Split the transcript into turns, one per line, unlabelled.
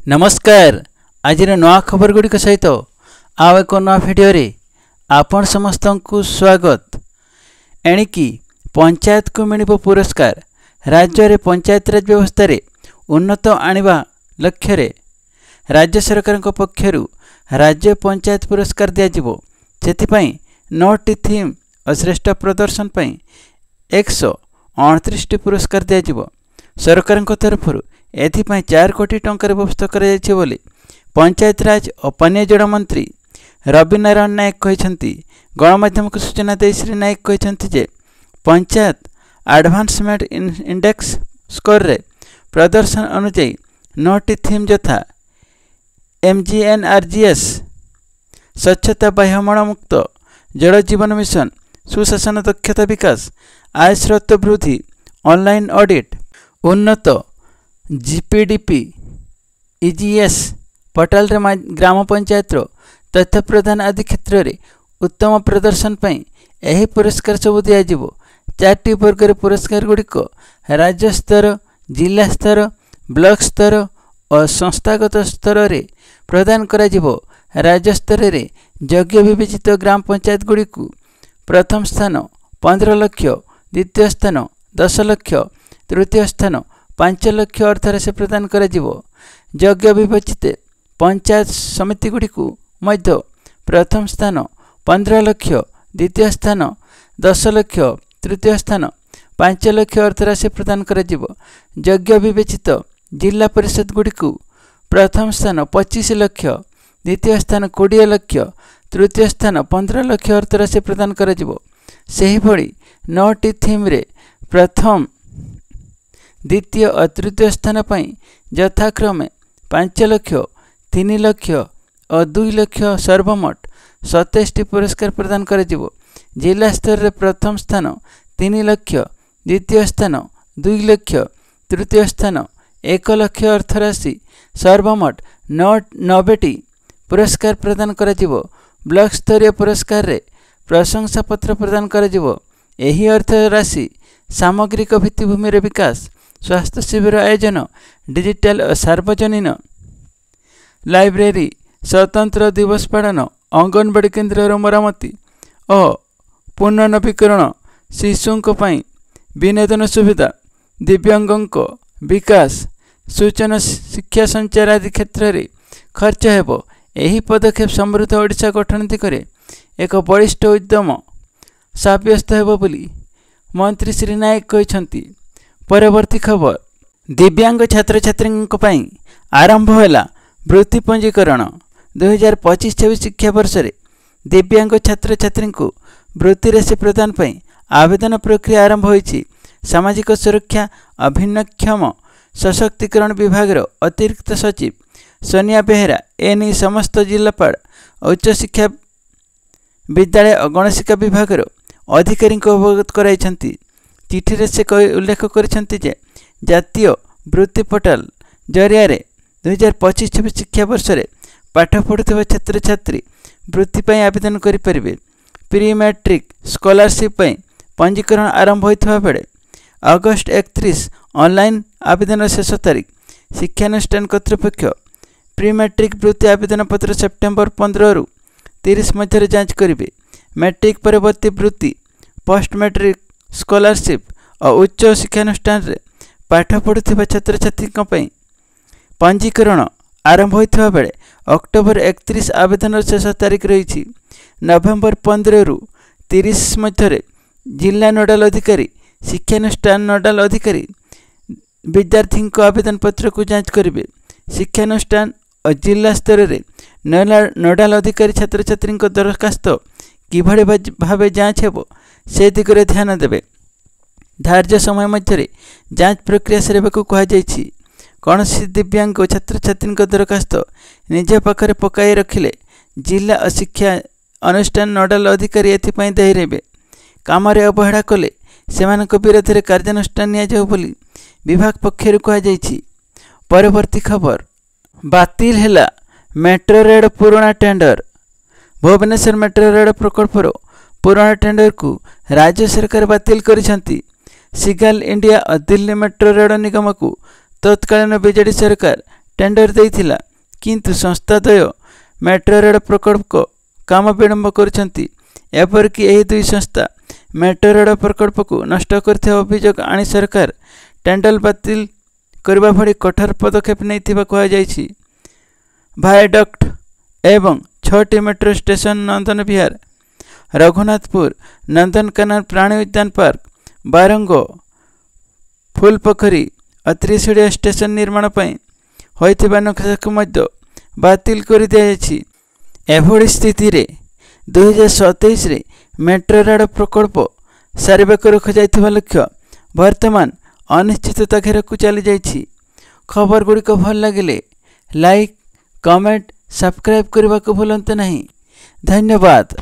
नमस्कार। आज नवा खबर गुड़िक सहित आउ एक नवा भिडियो रे आपण समस्त को स्वागत। एणिकी पंचायत को मिल पुरस्कार। राज्य रे पंचायत राज व्यवस्था रे उन्नत आनिबा लक्ष्य रे राज्य सरकार पक्षरु राज्य पंचायत पुरस्कार दियाजिबो। सेथिपई 9टी थीम और श्रेष्ठ प्रदर्शन पई 129 पुरस्कार दियाजिबो। सरकार तरफ एथिपाई 4 कोटी टंकार व्यवस्था कराଯାଇଛି बोली पंचायत राज और पानीय जल मंत्री रवि नारायण नायक कहते। गणमाध्यम को सूचना दे श्री नायक कहते जे पंचायत एडवांसमेंट इंडेक्स स्कोर रे प्रदर्शन अनुଯାयी 9टी थीम यथा MGNRGS स्वच्छता बाह्यमल मुक्त जल जीवन मिशन सुशासन दक्षता विकास आय स्रोत वृद्धि ऑनलाइन ऑडिट उन्नत GPDP EGS पोर्टल रे ग्राम पंचायत तथ्य प्रदान आदि क्षेत्र में उत्तम प्रदर्शन पई एही पुरस्कार सब दियाजिबो। 4टी वर्ग रे पुरस्कार गुड़िक राज्य स्तर जिला स्तर ब्लॉक स्तर और संस्थागत स्तर रे प्रदान करा जिवो। राज्य स्तर रे योग्य विवेचित ग्राम पंचायत गुड़िक प्रथम स्थान 15 लाख, द्वितीय स्थान 10 लाख, तृतीय स्थान 5 लाख अर्थ राशि प्रदान करा जिवो। योग्य विवेचित पंचायत समिति गुड़िक मध्य प्रथम स्थान 15 लाख, द्वितीय स्थान 10 लाख, तृतीय स्थान 5 लाख अर्थ राशि प्रदान करा जिवो। योग्य विवेचित जिला परिषद गुड़िक प्रथम स्थान 25 लाख, द्वितीय स्थान 20 लाख, तृतीय स्थान 15 लाख अर्थ राशि प्रदान करा जिवो। सेही भली 9टी थीम रे प्रथम द्वितीय और तृतीय स्थान पर यथाक्रमे 5 लाख, 3 लाख और 2 लाख सर्वमोट 27टी पुरस्कार प्रदान कर जिला स्तर रे प्रथम स्थान 3 लाख, द्वितीय स्थान 2 लाख, तृतीय स्थान 1 लाख अर्थ राशि सर्वमोट 90टी पुरस्कार प्रदान कर ब्लॉक स्तरीय पुरस्कार रे प्रशंसा पत्र प्रदान कर एही अर्थ राशि सामग्रिक भित्तिभूमि रे विकास स्वास्थ्य शिविर आयोजन डिजिटल और सार्वजनिक लाइब्रेरी स्वतंत्र दिवस पालन अंगनवाड़ी केन्द्र मरामती और पुनर्नवीकरण शिशुओं विनोदन सुविधा दिव्यांगों विकास सूचना शिक्षा संचार आदि क्षेत्र में खर्च हेबो। एही पदक्षेप समृद्ध ओडिशा गठन दिगरे एक बलिष्ठ उद्यम साब्यस्त हेबो बोली मंत्री श्री नायक कहते। परवर्ती खबर दिव्यांग छात्र छात्री आरंभ है वृत्ति पंजीकरण। 2025-26 शिक्षा वर्ष रे दिव्यांग छात्र छात्री को वृत्ति राशि प्रदान पर आवेदन प्रक्रिया आरंभ होईछि। सामाजिक सुरक्षा और भिन्नक्षम सशक्तिकरण विभाग अतिरिक्त सचिव सोनिया बेहेरा एने समस्त जिलापाल उच्च शिक्षा विद्यालय और गणशिक्षा विभाग अधिकारी अवगत कराइछन्ति। चिठी से उल्लेख करिसेंति जे जातीय वृत्ति पोर्टल जरिया 2025-26 शिक्षा वर्ष रे पाठ पढ़ुथिबा छात्र छात्री वृत्ति पई आवेदन करि परिबे। प्री मैट्रिक स्कॉलरशिप पई पंजीकरण आरंभ होइथबा बेले अगस्त 31 ऑनलाइन आवेदन शेष तारीख। शिक्षानुष्ठान कर्तृपक्ष प्री मैट्रिक वृत्ति आवेदन पत्र सेप्टेम्बर 15 रु 30 मध्य जांच करेंगे। मैट्रिक परवर्ती वृत्ति पोस्ट मैट्रिक स्कॉलरशिप और उच्च शिक्षानुष्ठान रे पाठ पढ़ुथिबा छात्र छात्री पंजीकरण आरंभ होइथबा बेले अक्टोबर 31 आवेदन शेष तारीख रही। नवेम्बर 15 रु 30 मध्य जिला नोडाल अधिकारी शिक्षानुष्ठान नोडाल अधिकारी विद्यार्थी आवेदन पत्र को जांच करेंगे। शिक्षानुष्ठान और जिला स्तर में नोडाल अधिकारी छात्र छात्री दरखास्त किभଳି भावे जांच हेबो से दिगरे ध्यान देवे। धार्य समय मध्य जांच प्रक्रिया सरेबाकू कहुଯାଇଛି। कौन दिव्यांग छात्र छात्री दरखास्त निज पाखरे पकाई रखिले जिला और शिक्षा अनुष्ठान नोडाल अधिकारी एथिपाई दायी रहिबे। काम अवहेला कले सेमानक विरोध में कार्यानुष्ठान नियाजाउ बोली विभाग पक्षरु कहुଯାଇଛି। परवर्ती खबर बातिल हैला मेट्रो रेल पुराना टेंडर। भुवनेश्वर मेट्रो रेल प्रकल्पर पुराना टेंडर को राज्य सरकार बातिल करिसेंति। सिगाल इंडिया और दिल्ली मेट्रो रेल निगम को तत्कालीन बीजेडी सरकार टेंडर देइथिला किंतु संस्थाद्वय मेट्रो रेल प्रकल्प काम विलंब करुछंती। एपरिक यह दुई संस्था मेट्रो रेल प्रकल्प को नष्ट करथिबा अभियोग आनी सरकार टेंडर बातिल करबा भली कठोर पदक्षेप नैथिबा कहा जायछि। भायाडक्ट एवं 6टी मेट्रो स्टेशन नंदन विहार, रघुनाथपुर, नंदनकानन प्राणी उद्यान पार्क, बारंगो, फूलपोखरी और त्रिशूलिया स्टेशन निर्माण पई होइथिबा नक्शा मध्य बातिल कर दिया जायछि। एभली स्थिति रे 2027 रे मेट्रो रेल प्रकल्प सारिबाक रखाଯାଇଥିବା लक्ष्य वर्तमान अनिश्चितता घेरକୁ चली जाइछि। खबर गुड़िक भल लगिले लाइक, कमेंट, सब्सक्राइब करने को भूलते नहीं। धन्यवाद।